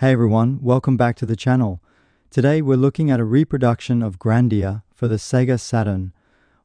Hey everyone, welcome back to the channel. Today we're looking at a reproduction of Grandia for the Sega Saturn,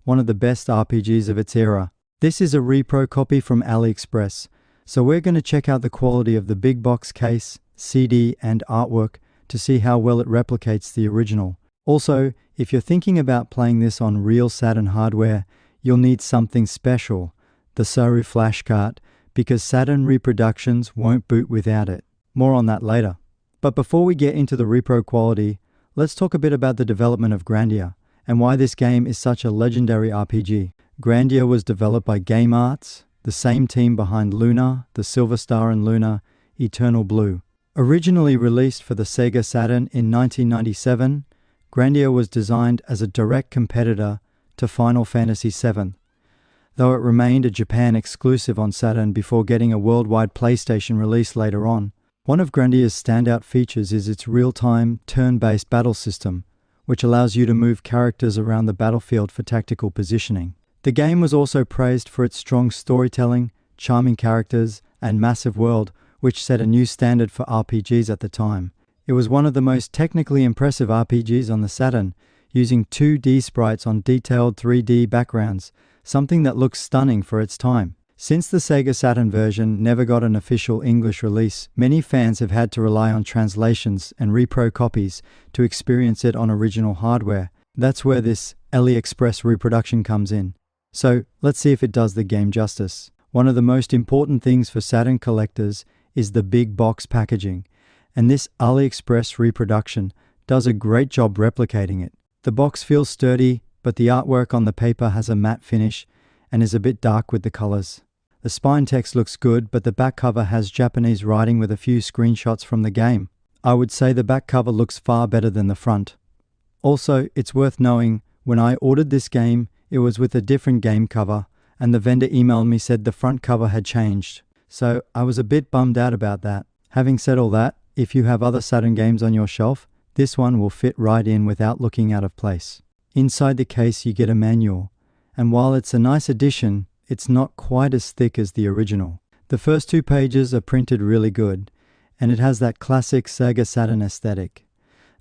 one of the best RPGs of its era. This is a repro copy from AliExpress, so we're going to check out the quality of the big box case, CD and artwork to see how well it replicates the original. Also, if you're thinking about playing this on real Saturn hardware, you'll need something special, the Saru flash cart, because Saturn reproductions won't boot without it. More on that later. But before we get into the repro quality, let's talk a bit about the development of Grandia and why this game is such a legendary RPG. Grandia was developed by Game Arts, the same team behind Luna, the Silver Star and Luna, Eternal Blue. Originally released for the Sega Saturn in 1997, Grandia was designed as a direct competitor to Final Fantasy VII, though it remained a Japan exclusive on Saturn before getting a worldwide PlayStation release later on. One of Grandia's standout features is its real-time, turn-based battle system, which allows you to move characters around the battlefield for tactical positioning. The game was also praised for its strong storytelling, charming characters, and massive world, which set a new standard for RPGs at the time. It was one of the most technically impressive RPGs on the Saturn, using 2D sprites on detailed 3D backgrounds, something that looks stunning for its time. Since the Sega Saturn version never got an official English release, many fans have had to rely on translations and repro copies to experience it on original hardware. That's where this AliExpress reproduction comes in. So let's see if it does the game justice. One of the most important things for Saturn collectors is the big box packaging, and this AliExpress reproduction does a great job replicating it. The box feels sturdy, but the artwork on the paper has a matte finish and is a bit dark with the colors. The spine text looks good, but the back cover has Japanese writing with a few screenshots from the game. I would say the back cover looks far better than the front. Also, it's worth knowing, when I ordered this game, it was with a different game cover, and the vendor emailed me said the front cover had changed. So I was a bit bummed out about that. Having said all that, if you have other Saturn games on your shelf, this one will fit right in without looking out of place. Inside the case you get a manual, and while it's a nice addition, it's not quite as thick as the original. The first 2 pages are printed really good, and it has that classic Sega Saturn aesthetic.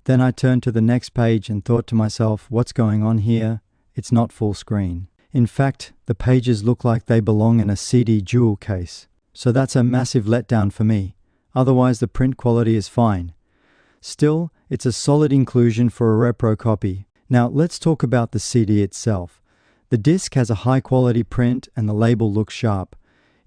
Then I turned to the next page and thought to myself, what's going on here? It's not full screen. In fact, the pages look like they belong in a CD jewel case. So that's a massive letdown for me. Otherwise the print quality is fine. Still, it's a solid inclusion for a Repro copy. Now let's talk about the CD itself. The disc has a high-quality print and the label looks sharp.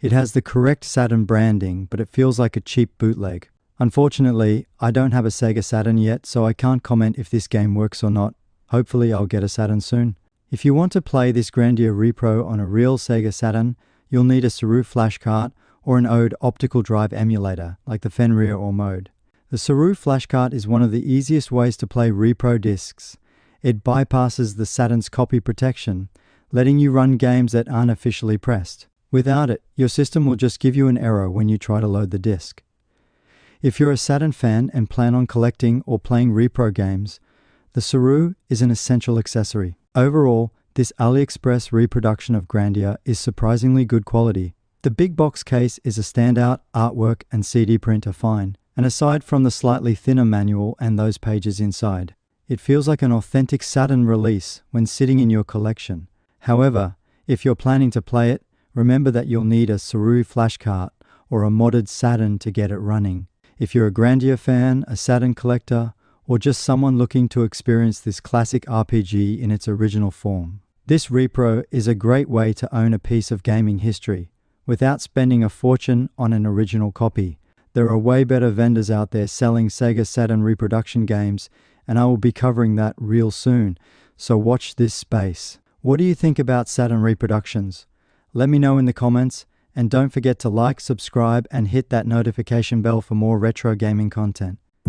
It has the correct Saturn branding, but it feels like a cheap bootleg. Unfortunately, I don't have a Sega Saturn yet, so I can't comment if this game works or not. Hopefully I'll get a Saturn soon. If you want to play this Grandia Repro on a real Sega Saturn, you'll need a Saru flash cart or an Ode optical drive emulator, like the Fenrir or Mode. The Saru flash cart is one of the easiest ways to play repro discs. It bypasses the Saturn's copy protection, letting you run games that aren't officially pressed. Without it, your system will just give you an error when you try to load the disc. If you're a Saturn fan and plan on collecting or playing repro games, the Saru is an essential accessory. Overall, this AliExpress reproduction of Grandia is surprisingly good quality. The big box case is a standout, artwork and CD print are fine, and aside from the slightly thinner manual and those pages inside, it feels like an authentic Saturn release when sitting in your collection. However, if you're planning to play it, remember that you'll need a Saru flash cart or a modded Saturn to get it running. If you're a Grandia fan, a Saturn collector, or just someone looking to experience this classic RPG in its original form, this repro is a great way to own a piece of gaming history without spending a fortune on an original copy. There are way better vendors out there selling Sega Saturn reproduction games, and I will be covering that real soon, so watch this space. What do you think about Saturn reproductions? Let me know in the comments, and don't forget to like, subscribe, and hit that notification bell for more retro gaming content.